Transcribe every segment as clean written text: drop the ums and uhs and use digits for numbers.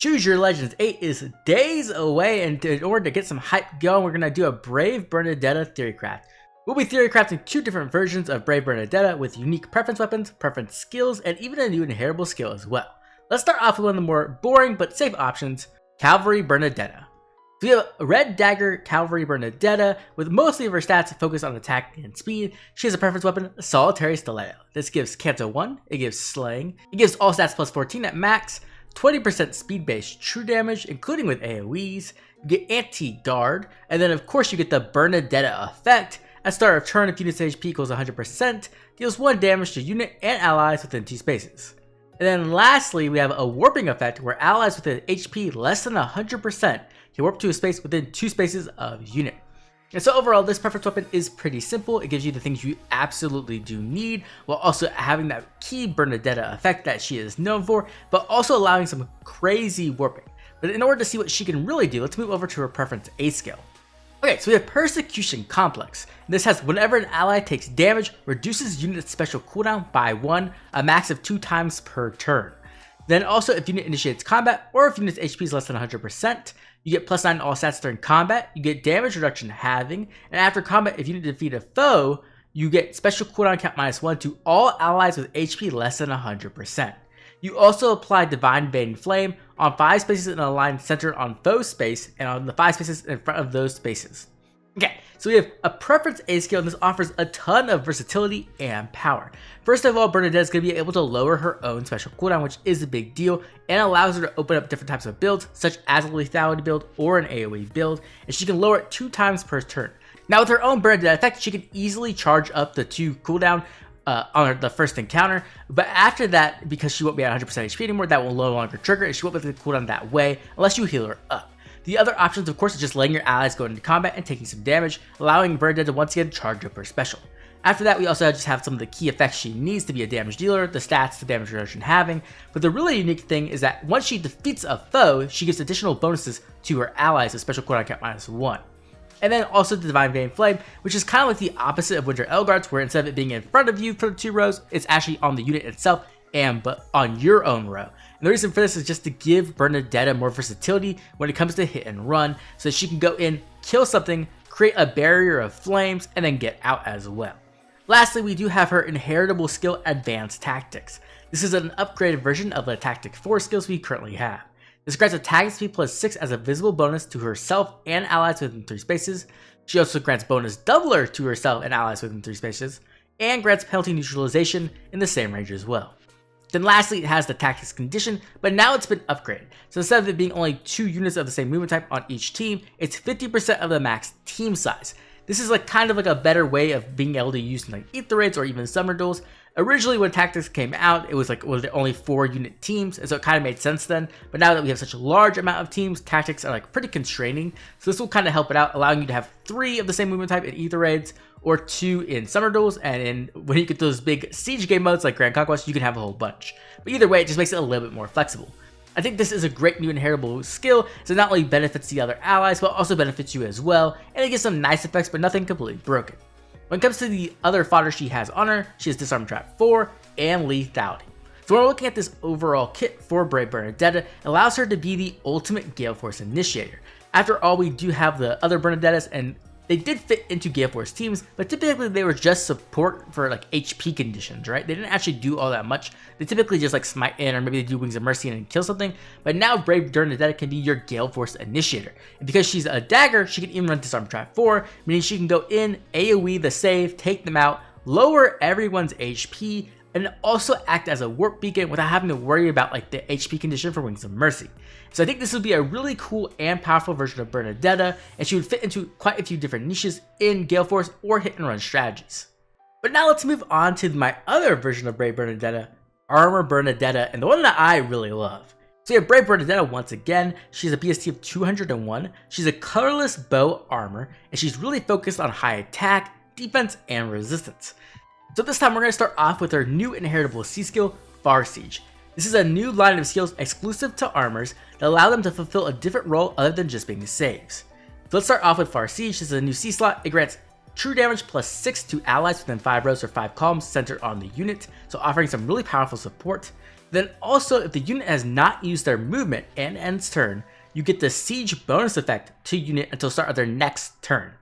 Choose Your Legends 8 is days away, and in order to get some hype going, we're going to do a Brave Bernadetta Theorycraft. We'll be theorycrafting 2 different versions of Brave Bernadetta with unique preference weapons, preference skills, and even a new inheritable skill as well. Let's start off with one of the more boring but safe options, Cavalry Bernadetta. So we have a Red Dagger Cavalry Bernadetta with mostly of her stats focused on attack and speed. She has a preference weapon, Solitary Stiletto. This gives Canto 1, it gives Slaying, it gives all stats plus 14 at max, 20% speed-based true damage, including with AoEs, you get anti-guard, and then of course you get the Bernadetta effect. At start of turn, if unit's HP equals 100%, deals 1 damage to unit and allies within 2 spaces. And then lastly, we have a warping effect where allies with an HP less than 100% can warp to a space within 2 spaces of unit. And so overall, this preference weapon is pretty simple. It gives you the things you absolutely do need, while also having that key Bernadetta effect that she is known for, but also allowing some crazy warping. But in order to see what she can really do, let's move over to her preference A skill. Okay, so we have Persecution Complex. This has whenever an ally takes damage, reduces unit's special cooldown by 1, a max of 2 times per turn. Then also, if unit initiates combat, or if unit's HP is less than 100%, you get +9 all stats during combat, you get damage reduction halving, and after combat, if you defeat a foe, you get special cooldown count -1 to all allies with HP less than 100%. You also apply Divine Vein Flame on 5 spaces in a line centered on foe space, and on the 5 spaces in front of those spaces. Okay, so we have a preference A skill, and this offers a ton of versatility and power. First of all, Bernadetta is going to be able to lower her own special cooldown, which is a big deal, and allows her to open up different types of builds, such as a lethality build or an AoE build, and she can lower it 2 times per turn. Now with her own Bernadetta effect, she can easily charge up the 2 cooldown on the first encounter, but after that, because she won't be at 100% HP anymore, that will no longer trigger, and she won't be able to cooldown that way unless you heal her up. The other options, of course, is just letting your allies go into combat and taking some damage, allowing Bernadetta to once again charge up her special. After that, we also just have some of the key effects she needs to be a damage dealer, the stats, the damage reduction halving, but the really unique thing is that once she defeats a foe, she gives additional bonuses to her allies with special cooldown count -1. And then also the Divine Vein Flame, which is kind of like the opposite of Winter Elgar's, where instead of it being in front of you for the 2 rows, it's actually on the unit itself and but on your own row. And the reason for this is just to give Bernadetta more versatility when it comes to hit and run, so that she can go in, kill something, create a barrier of flames, and then get out as well. Lastly, we do have her inheritable skill, Advanced Tactics. This is an upgraded version of the Tactic 4 skills we currently have. This grants attack speed +6 as a visible bonus to herself and allies within 3 spaces. She also grants bonus doubler to herself and allies within 3 spaces, and grants penalty neutralization in the same range as well. Then lastly, it has the Tactics condition, but now it's been upgraded. So instead of it being only 2 units of the same movement type on each team, it's 50% of the max team size. This is kind of a better way of being able to use Ether Raids or even Summer Duels. Originally when Tactics came out, it was only 4 unit teams, and so it kind of made sense then. But now that we have such a large amount of teams, Tactics are pretty constraining. So this will kind of help it out, allowing you to have 3 of the same movement type in Ether Raids, or 2 in Summer Duels, and when you get those big siege game modes like Grand Conquest, you can have a whole bunch. But either way, it just makes it a little bit more flexible. I think this is a great new inheritable skill, so it not only benefits the other allies, but also benefits you as well, and it gives some nice effects, but nothing completely broken. When it comes to the other fodder she has on her, she has Disarm Trap 4 and Lethality. So when we're looking at this overall kit for Brave Bernadetta, it allows her to be the ultimate Gale Force initiator. After all, we do have the other Bernadettas, and they did fit into Gale Force teams, but typically they were just support for HP conditions, right? They didn't actually do all that much. They typically just smite in, or maybe they do Wings of Mercy and kill something. But now Brave Bernadetta can be your Gale Force initiator. And because she's a dagger, she can even run Disarm Trap 4, meaning she can go in, AoE the save, take them out, lower everyone's HP, and also act as a warp beacon without having to worry about the HP condition for Wings of Mercy. So I think this would be a really cool and powerful version of Bernadetta, and she would fit into quite a few different niches in Gale Force or hit and run strategies. But now let's move on to my other version of Brave Bernadetta, Armor Bernadetta, and the one that I really love. So you have Brave Bernadetta once again. She's a BST of 201, she's a colorless bow armor, and she's really focused on high attack, defense, and resistance. So this time we're going to start off with our new inheritable C skill, Far Siege. This is a new line of skills exclusive to armors that allow them to fulfill a different role other than just being saves. So let's start off with Far Siege. This is a new C slot. It grants true damage +6 to allies within 5 rows or 5 columns centered on the unit, so offering some really powerful support. Then also, if the unit has not used their movement and ends turn, you get the Siege bonus effect to unit until start of their next turn.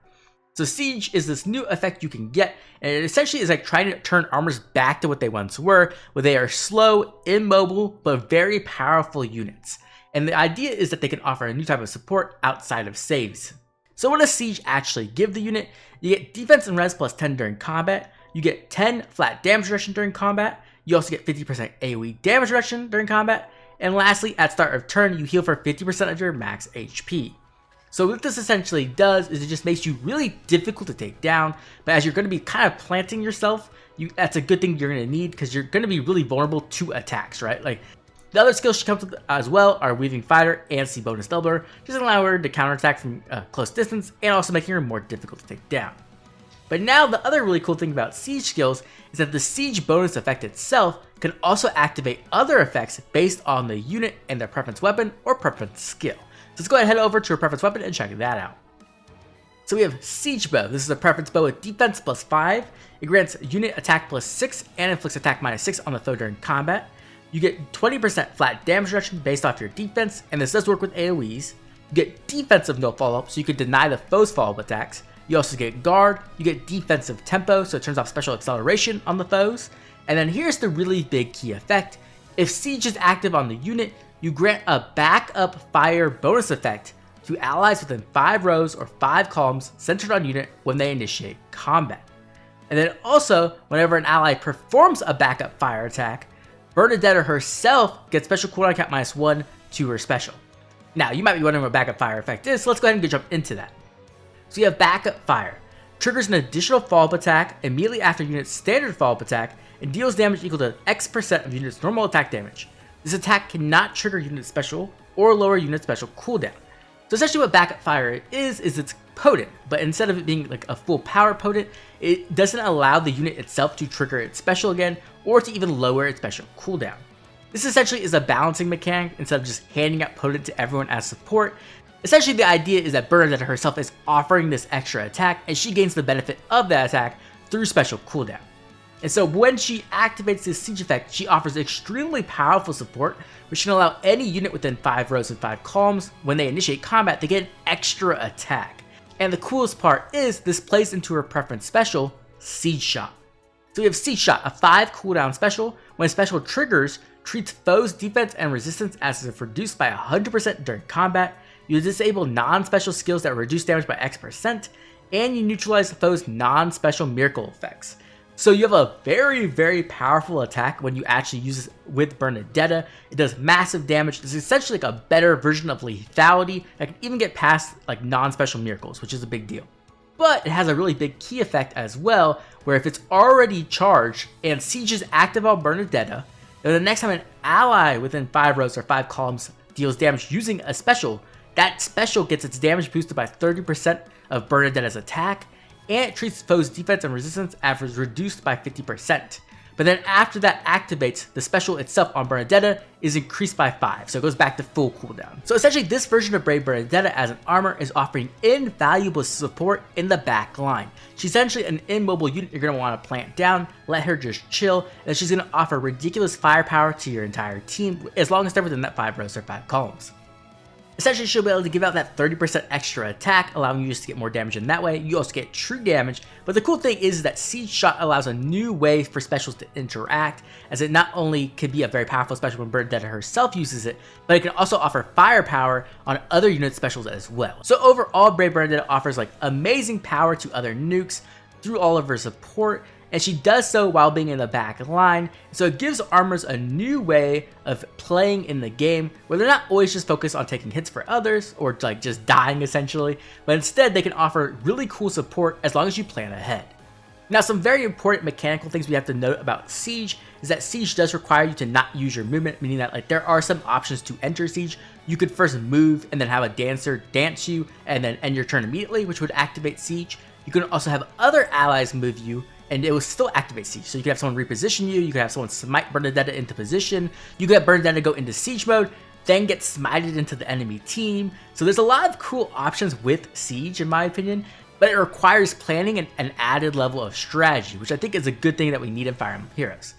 So Siege is this new effect you can get, and it essentially is like trying to turn armors back to what they once were, where they are slow, immobile, but very powerful units. And the idea is that they can offer a new type of support outside of saves. So what does Siege actually give the unit? You get defense and res plus 10 during combat, you get 10 flat damage reduction during combat, you also get 50% AoE damage reduction during combat, and lastly, at start of turn, you heal for 50% of your max HP. So what this essentially does is it just makes you really difficult to take down, but as you're going to be kind of planting yourself, that's a good thing you're going to need because you're going to be really vulnerable to attacks, right? Like the other skills she comes with as well are Weaving Fighter and C bonus doubler, just allow her to counterattack from close distance and also making her more difficult to take down. But now the other really cool thing about Siege skills is that the Siege bonus effect itself can also activate other effects based on the unit and their preference weapon or preference skill. So let's go ahead and head over to her preference weapon and check that out. So we have Siege Bow. This is a preference bow with defense plus 5. It grants unit attack plus 6 and inflicts attack minus 6 on the foe during combat. You get 20% flat damage reduction based off your defense, and this does work with AoEs. You get defensive no follow-up, so you can deny the foe's follow-up attacks. You also get guard, you get defensive tempo, so it turns off special acceleration on the foes. And then here's the really big key effect. If Siege is active on the unit, you grant a backup fire bonus effect to allies within 5 rows or 5 columns centered on unit when they initiate combat. And then also, whenever an ally performs a backup fire attack, Bernadetta herself gets special cooldown cap minus 1 to her special. Now, you might be wondering what backup fire effect is, so let's go ahead and jump into that. So you have backup fire. Triggers an additional follow-up attack immediately after unit's standard follow-up attack and deals damage equal to X% of unit's normal attack damage. This attack cannot trigger unit special or lower unit special cooldown. So essentially what backup fire is it's potent, but instead of it being like a full power potent, it doesn't allow the unit itself to trigger its special again or to even lower its special cooldown. This essentially is a balancing mechanic instead of just handing out potent to everyone as support. Essentially the idea is that Bernadetta herself is offering this extra attack and she gains the benefit of that attack through special cooldown. And so when she activates this Siege effect, she offers extremely powerful support, which can allow any unit within 5 rows and 5 columns, when they initiate combat, to get an extra attack. And the coolest part is this plays into her preference special, Siege Shot. So we have Siege Shot, a 5 cooldown special. When special triggers, treats foes' defense and resistance as if reduced by 100% during combat. You disable non-special skills that reduce damage by X%, and you neutralize the foe's non-special miracle effects. So you have a very, very powerful attack when you actually use this with Bernadetta. It does massive damage. It's essentially like a better version of lethality that can even get past like non-special miracles, which is a big deal. But it has a really big key effect as well, where if it's already charged and Siege is active on Bernadetta, then the next time an ally within 5 rows or 5 columns deals damage using a special, that special gets its damage boosted by 30% of Bernadetta's attack, and it treats foes' defense and resistance as reduced by 50%. But then after that activates, the special itself on Bernadetta is increased by 5, so it goes back to full cooldown. So essentially this version of Brave Bernadetta as an armor is offering invaluable support in the back line. She's essentially an immobile unit you're going to want to plant down, let her just chill, and she's going to offer ridiculous firepower to your entire team as long as they're within that 5 rows or 5 columns. Essentially, she'll be able to give out that 30% extra attack, allowing you just to get more damage in that way. You also get true damage, but the cool thing is that Siege Shot allows a new way for specials to interact, as it not only can be a very powerful special when Bernadetta herself uses it, but it can also offer firepower on other unit specials as well. So overall, Brave Bernadetta offers like amazing power to other nukes through all of her support, and she does so while being in the back line, so it gives armors a new way of playing in the game where they're not always just focused on taking hits for others or like just dying essentially, but instead they can offer really cool support as long as you plan ahead. Now, some very important mechanical things we have to note about Siege is that Siege does require you to not use your movement, meaning that like there are some options to enter Siege. You could first move and then have a dancer dance you and then end your turn immediately, which would activate Siege. You can also have other allies move you and it will still activate Siege. So you could have someone reposition you, you could have someone smite Bernadetta into position, you could have Bernadetta go into Siege mode, then get smited into the enemy team. So there's a lot of cool options with Siege in my opinion, but it requires planning and an added level of strategy, which I think is a good thing that we need in Fire Emblem Heroes.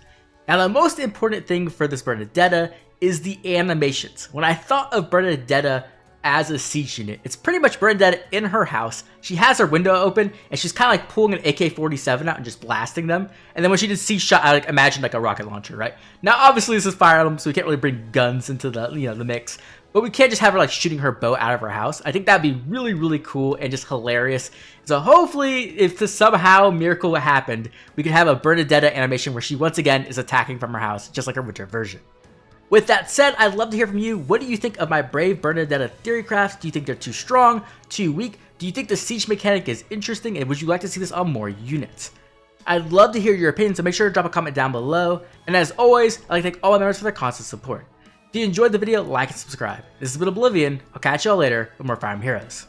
Now the most important thing for this Bernadetta is the animations. When I thought of Bernadetta as a siege unit, it's pretty much Bernadetta in her house. She has her window open and she's kind of like pulling an AK-47 out and just blasting them. And then when she did siege shot, I like imagined like a rocket launcher, right? Now obviously this is Fire Emblem, so we can't really bring guns into the the mix. But we can't just have her like shooting her bow out of her house. I think that'd be really, really cool and just hilarious. So hopefully, if this somehow miracle happened, we could have a Bernadetta animation where she once again is attacking from her house, just like her winter version. With that said, I'd love to hear from you. What do you think of my Brave Bernadetta Theorycraft? Do you think they're too strong, too weak? Do you think the siege mechanic is interesting, and would you like to see this on more units? I'd love to hear your opinion, so make sure to drop a comment down below. And as always, I'd like to thank all my members for their constant support. If you enjoyed the video, like and subscribe. This has been Oblivion. I'll catch y'all later with more Fire Emblem Heroes.